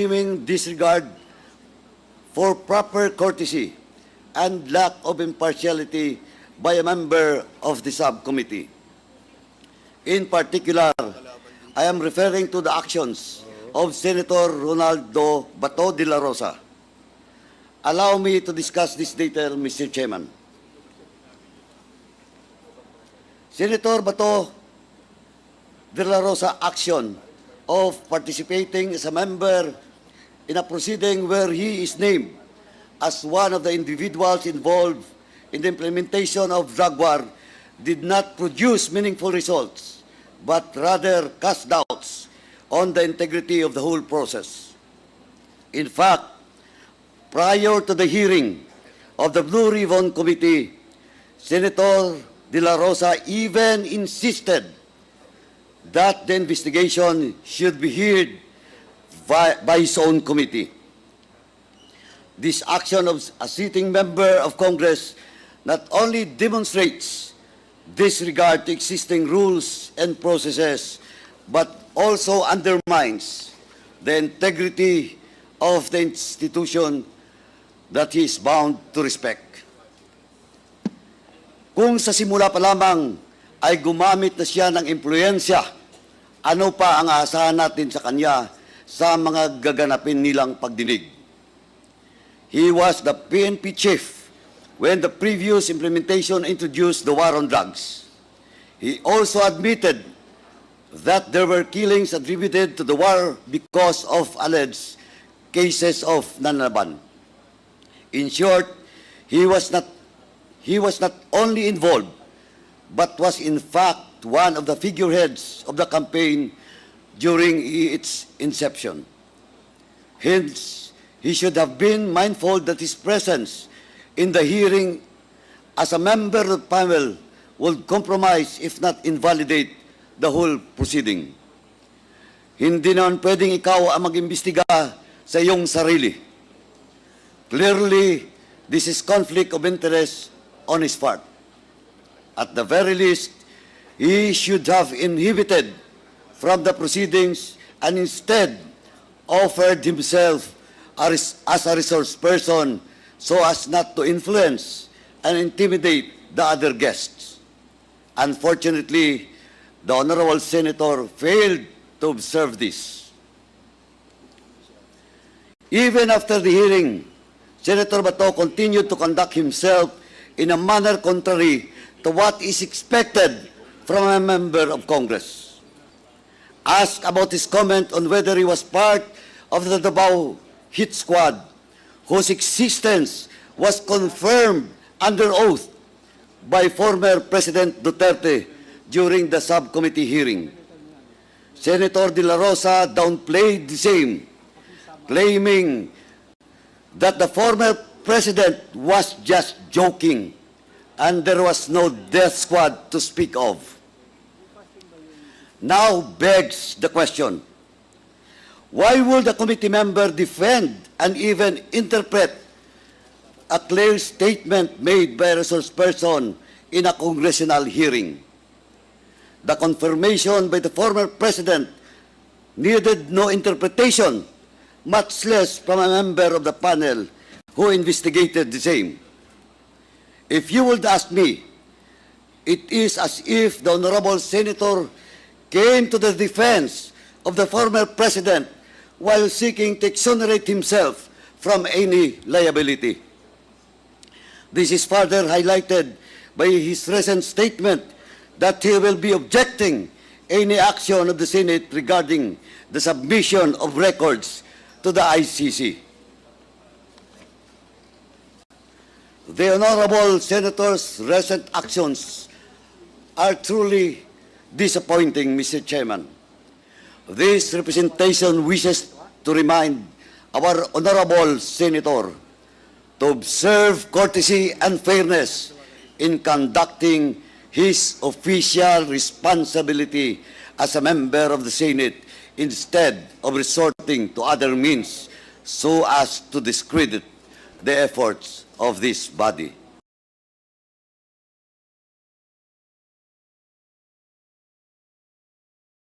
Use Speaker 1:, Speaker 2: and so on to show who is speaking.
Speaker 1: seeming disregard for proper courtesy and lack of impartiality by a member of the subcommittee. In particular, I am referring to the actions of Senator Ronaldo Bato de la Rosa. Allow me to discuss this detail, Mr. Chairman. Senator Bato de la Rosa action of participating as a member in a proceeding where he is named as one of the individuals involved in the implementation of drug war did not produce meaningful results, but rather cast doubts on the integrity of the whole process. In fact, prior to the hearing of the Blue Ribbon Committee, Senator De La Rosa even insisted that the investigation should be heard by his own committee. This action of a sitting member of Congress not only demonstrates disregard to existing rules and processes, but also undermines the integrity of the institution that he is bound to respect. Kung sa simula pa lamang ay gumamit na siya ng impluensya, ano pa ang aasahan natin sa kanya sa mga gaganapin nilang pagdinig? He was the PNP chief when the previous implementation introduced the war on drugs. He also admitted that there were killings attributed to the war because of alleged cases of nanlaban. In short, he was not only involved, but was in fact one of the figureheads of the campaign during its inception. Hence, he should have been mindful that his presence in the hearing as a member of the panel would compromise, if not invalidate, the whole proceeding. Hindi naman pwedeng ikaw ang mag-imbestiga sa iyong sarili. Clearly, this is conflict of interest on his part. At the very least, he should have inhibited from the proceedings and instead offered himself as a resource person so as not to influence and intimidate the other guests. Unfortunately, the Honorable Senator failed to observe this. Even after the hearing, Senator Bato continued to conduct himself in a manner contrary to what is expected from a member of Congress. Asked about his comment on whether he was part of the Davao hit squad, whose existence was confirmed under oath by former President Duterte during the subcommittee hearing, Senator De La Rosa downplayed the same, claiming that the former president was just joking and there was no death squad to speak of. Now begs the question, why would a committee member defend and even interpret a clear statement made by a resource person in a congressional hearing? The confirmation by the former president needed no interpretation, much less from a member of the panel who investigated the same. If you would ask me, it is as if the Honorable Senator came to the defense of the former president while seeking to exonerate himself from any liability. This is further highlighted by his recent statement that he will be objecting any action of the Senate regarding the submission of records to the ICC. The Honorable Senator's recent actions are truly disappointing, Mr. Chairman. This representation wishes to remind our Honorable Senator to observe courtesy and fairness in conducting his official responsibility as a member of the Senate instead of resorting to other means so as to discredit the efforts of this body.